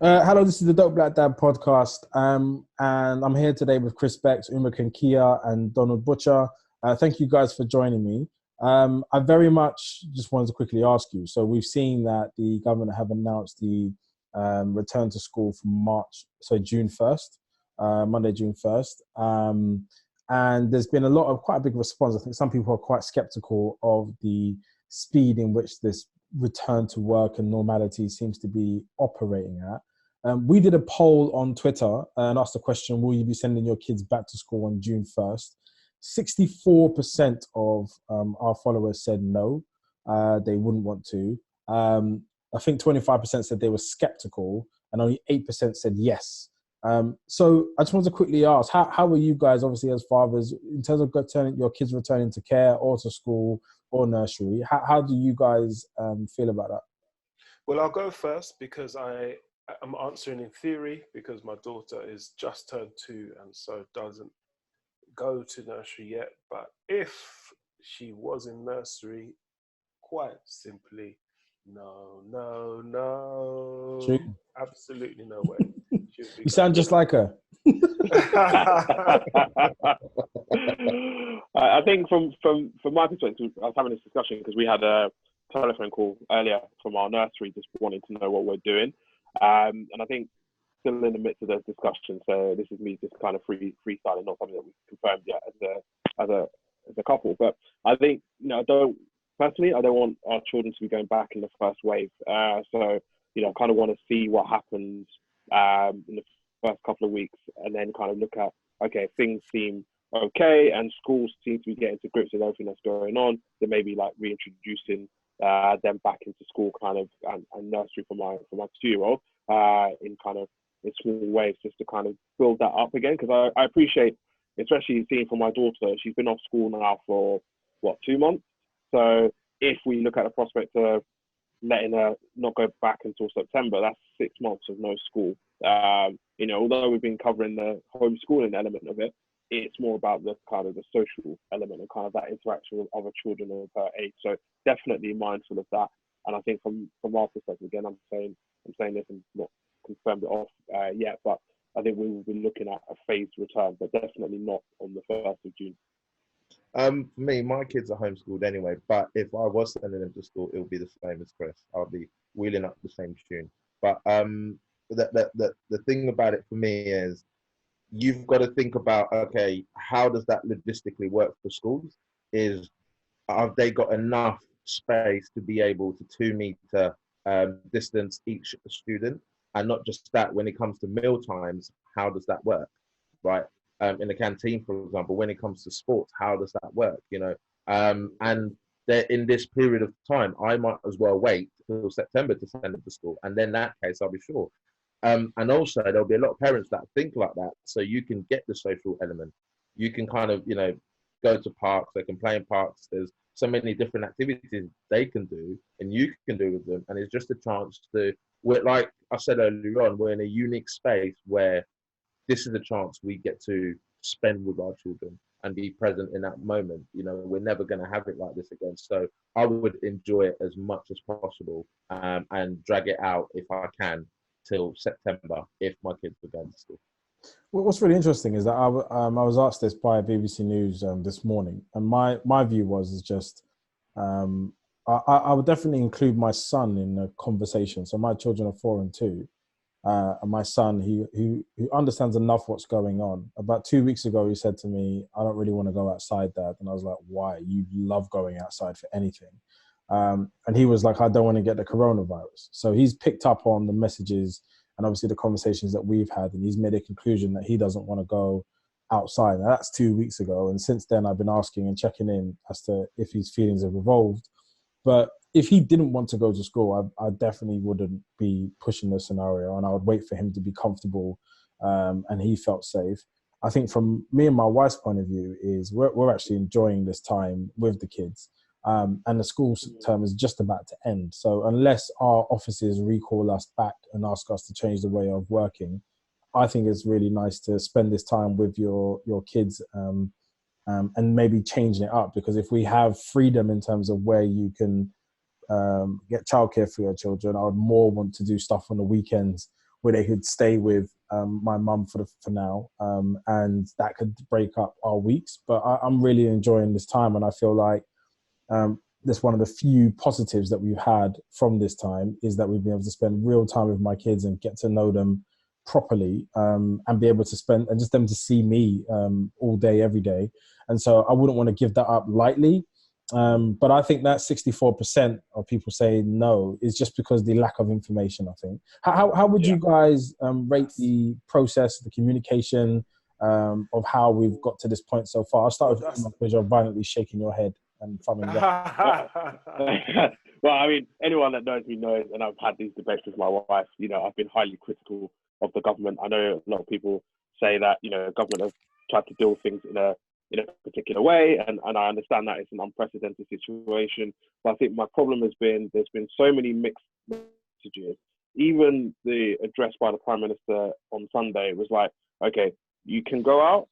Hello, this is the Dope Black Dad podcast, and I'm here today with Chris Bex, Uma Kankia, and Donald Butcher. Thank you guys for joining me. I very much just wanted to quickly ask you. So we've seen that the government have announced the return to school from June 1st, Monday, June 1st. And there's been quite a big response. I think some people are quite skeptical of the speed in which this return to work and normality seems to be operating at. We did a poll on Twitter and asked the question, will you be sending your kids back to school on June 1st? 64% of our followers said no, they wouldn't want to. I think 25% said they were skeptical and only 8% said yes. So I just want to quickly ask, how are you guys, obviously as fathers, in terms of your kids returning to care or to school or nursery? How do you guys feel about that? Well, I'll go first because I'm answering in theory because my daughter is just turned 2 and so doesn't go to nursery yet. But if she was in nursery, quite simply, no, True. absolutely no way. You sound just like her. I think from my perspective, I was having this discussion because we had a telephone call earlier from our nursery, just wanting to know what we're doing. And I think still in the midst of those discussions, so this is me just kind of freestyling, not something that we've confirmed yet as a couple. But I think, I don't want our children to be going back in the first wave. So I kind of want to see what happens in the first couple of weeks, and then kind of look at, okay, things seem okay, and schools seem to be getting to grips with everything that's going on. Then maybe like reintroducing them back into school, kind of, and nursery for my 2-year-old in small ways, just to kind of build that up again. Because I appreciate, especially seeing for my daughter, she's been off school now for 2 months. So if we look at the prospect of letting her not go back until September, that's 6 months of no school. Although we've been covering the homeschooling element of it, it's more about the kind of the social element and kind of that interaction with other children of her age. So definitely mindful of that. And I think from our perspective, again, I'm saying this and not confirmed it off yet, but I think we will be looking at a phased return, but definitely not on the 1st of June. For me, my kids are homeschooled anyway, but if I was sending them to school, it would be the same as Chris. I'll be wheeling up the same tune. But the thing about it for me is, you've got to think about, okay, how does that logistically work for schools? Have they got enough space to be able to 2-meter distance each student? And not just that, when it comes to meal times, how does that work, right? In the canteen, for example, when it comes to sports, how does that work? And in this period of time, I might as well wait till September to send them to school, and then in that case, I'll be sure. And also, there'll be a lot of parents that think like that, so you can get the social element. You can kind of, go to parks. They can play in parks. There's so many different activities they can do, and you can do with them. And it's just a chance like I said earlier on, we're in a unique space where this is a chance we get to spend with our children and be present in that moment. We're never going to have it like this again. So I would enjoy it as much as possible, and drag it out if I can till September if my kids were going to school. Well, what's really interesting is that I was asked this by BBC News this morning, and my view was I would definitely include my son in the conversation. So my children are 4 and 2. And my son, who understands enough what's going on. About 2 weeks ago, he said to me, I don't really want to go outside, Dad. And I was like, why? You love going outside for anything. And he was like, I don't want to get the coronavirus. So he's picked up on the messages and obviously the conversations that we've had, and he's made a conclusion that he doesn't want to go outside. Now, that's 2 weeks ago. And since then, I've been asking and checking in as to if his feelings have evolved. But if he didn't want to go to school, I definitely wouldn't be pushing the scenario, and I would wait for him to be comfortable and he felt safe. I think from me and my wife's point of view is we're actually enjoying this time with the kids, and the school term is just about to end. So unless our offices recall us back and ask us to change the way of working, I think it's really nice to spend this time with your kids and maybe changing it up, because if we have freedom in terms of where you can get childcare for your children, I would more want to do stuff on the weekends where they could stay with my mum for now, and that could break up our weeks. But I'm really enjoying this time, and I feel like that's one of the few positives that we've had from this time, is that we've been able to spend real time with my kids and get to know them properly, and be able to spend, and just them to see me all day, every day. And so I wouldn't want to give that up lightly. But I think that 64% of people say no is just because the lack of information, I think. How would you guys rate the process, the communication of how we've got to this point so far? I'll start with you, because you're violently shaking your head and thumbing down. Well, I mean, anyone that knows me knows, and I've had these debates with my wife, you know, I've been highly critical of the government. I know a lot of people say that, you know, government have tried to deal with things in a particular way, and I understand that it's an unprecedented situation. But I think my problem has been there's been so many mixed messages. Even the address by the Prime Minister on Sunday was like, okay, you can go out,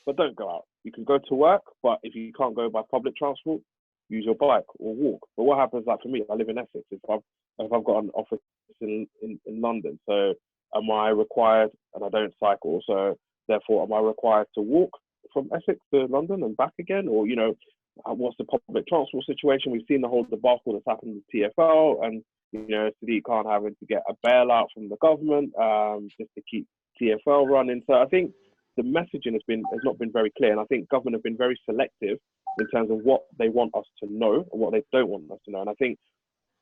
but don't go out. You can go to work, but if you can't go by public transport, use your bike or walk. But what happens, like for me, I live in Essex. If I've got an office in London, so am I required, and I don't cycle, so therefore am I required to walk from Essex to London and back again? Or, you know, what's the public transport situation? We've seen the whole debacle that's happened with TfL, and, you know, Sadiq Khan having to get a bailout from the government just to keep TfL running. So I think the messaging has not been very clear, and I think government have been very selective in terms of what they want us to know and what they don't want us to know. And I think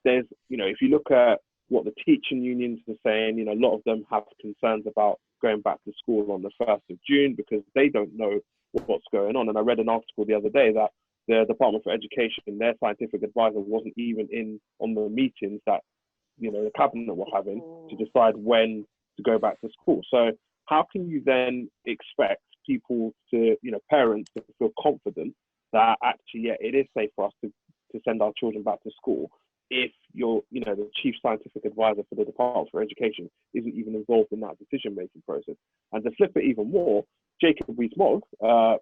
there's, you know, if you look at what the teaching unions are saying, you know, a lot of them have concerns about going back to school on the 1st of June because they don't know what's going on. And I read an article the other day that the Department for Education, their scientific advisor, wasn't even in on the meetings that, you know, the cabinet were having to decide when to go back to school. So how can you then expect people to, you know, parents to feel confident that actually, yeah, it is safe for us to send our children back to school if you're, you know, the chief scientific advisor for the Department for Education isn't even involved in that decision-making process? And to flip it even more, Jacob Rees-Mogg,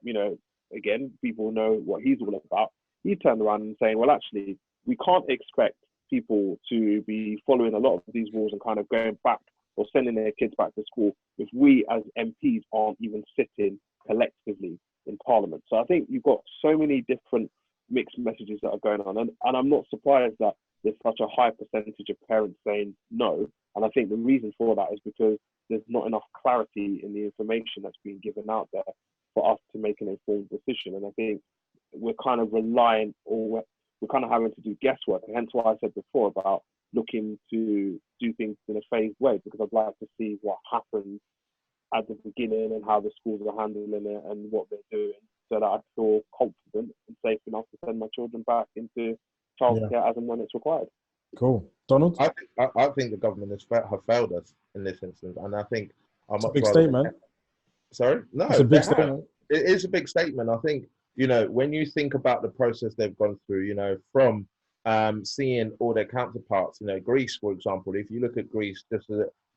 you know, again, people know what he's all about. He turned around and saying, well, actually, we can't expect people to be following a lot of these rules and kind of going back or sending their kids back to school if we as MPs aren't even sitting collectively in Parliament. So I think you've got so many different mixed messages that are going on. And I'm not surprised that there's such a high percentage of parents saying no. And I think the reason for that is because there's not enough clarity in the information that's being given out there for us to make an informed decision. And I think we're kind of relying, or we're kind of having to do guesswork. And hence why I said before about looking to do things in a phased way, because I'd like to see what happens at the beginning and how the schools are handling it and what they're doing, so that I feel confident and safe enough to send my children back into childcare as and when it's required. Cool. Donald? I think the government have failed us in this instance, and I think It's a big statement. Sorry? No, it's a big statement. It is a big statement. I think, you know, when you think about the process they've gone through, you know, from seeing all their counterparts, you know, Greece, for example, if you look at Greece,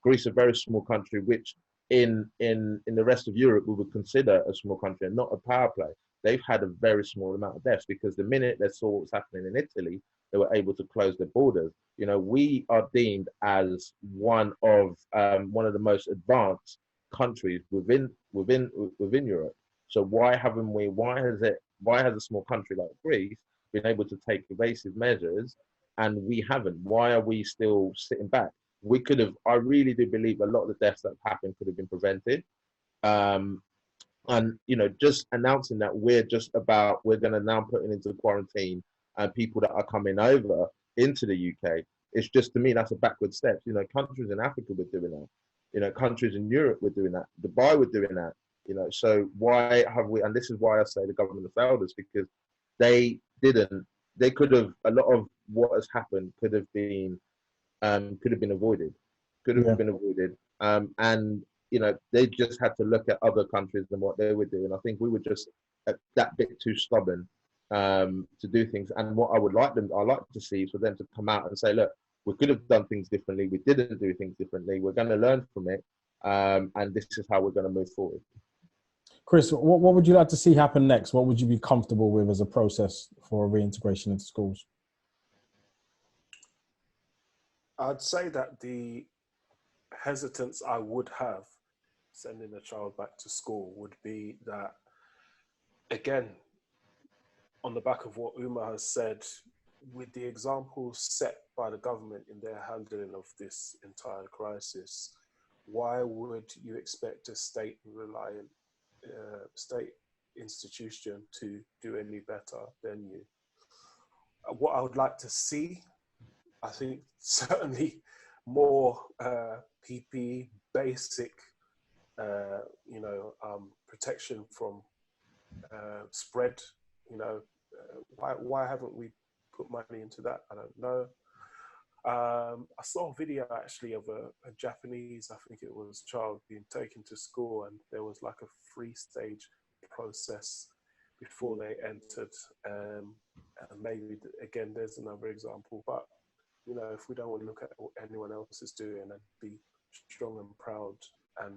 Greece, a very small country, which in the rest of Europe we would consider a small country and not a power play. They've had a very small amount of deaths because the minute they saw what's happening in Italy, they were able to close their borders. You know, we are deemed as one of the most advanced countries within Europe. So why has a small country like Greece been able to take evasive measures and we haven't? Why are we still sitting back? We could have, I really do believe a lot of the deaths that happened could have been prevented. And, you know, just announcing that we're going to now put into quarantine people that are coming over into the UK, it's just, to me, that's a backward step. You know, countries in Africa were doing that. You know, countries in Europe were doing that. Dubai were doing that. You know, so why have we, and this is why I say the government have failed us, because they could have, a lot of what has happened could have been avoided. And, you know, they just had to look at other countries and what they were doing. I think we were just that bit too stubborn to do things. And what I like to see is for them to come out and say, look, we could have done things differently. We didn't do things differently. We're going to learn from it. And this is how we're going to move forward. Chris, what would you like to see happen next? What would you be comfortable with as a process for reintegration into schools? I'd say that hesitance I would have sending a child back to school would be that, again, on the back of what Uma has said, with the examples set by the government in their handling of this entire crisis, why would you expect a state-reliant state institution to do any better than you? What I would like to see, I think, certainly more PPE, basic, protection from spread. Why haven't we put money into that? I don't know. I saw a video actually of a Japanese, I think it was, child being taken to school, and there was like a 3-stage process before they entered. And maybe again, there's another example. But if we don't want to look at what anyone else is doing and be strong and proud, and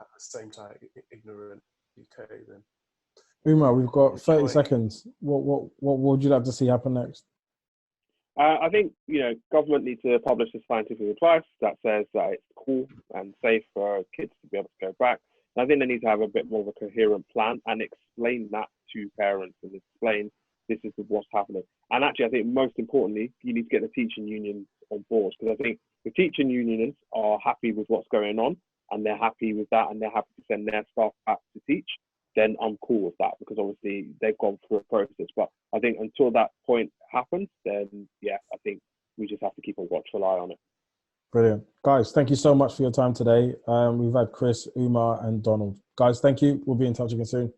at the same time ignorant UK, then. Uma, we've got 30 seconds. What would you like to see happen next? I think, government needs to publish a scientific advice that says that it's cool and safe for kids to be able to go back. And I think they need to have a bit more of a coherent plan and explain that to parents and explain this is what's happening. And actually, I think most importantly, you need to get the teaching unions on board, because I think the teaching unions are happy with what's going on and they're happy with that and they're happy to send their staff back to teach. Then I'm cool with that, because obviously they've gone through a process. But I think until that point happens, then I think we just have to keep a watchful eye on it. Brilliant. Guys, thank you so much for your time today. We've had Chris, Uma and Donald. Guys, thank you. We'll be in touch again soon.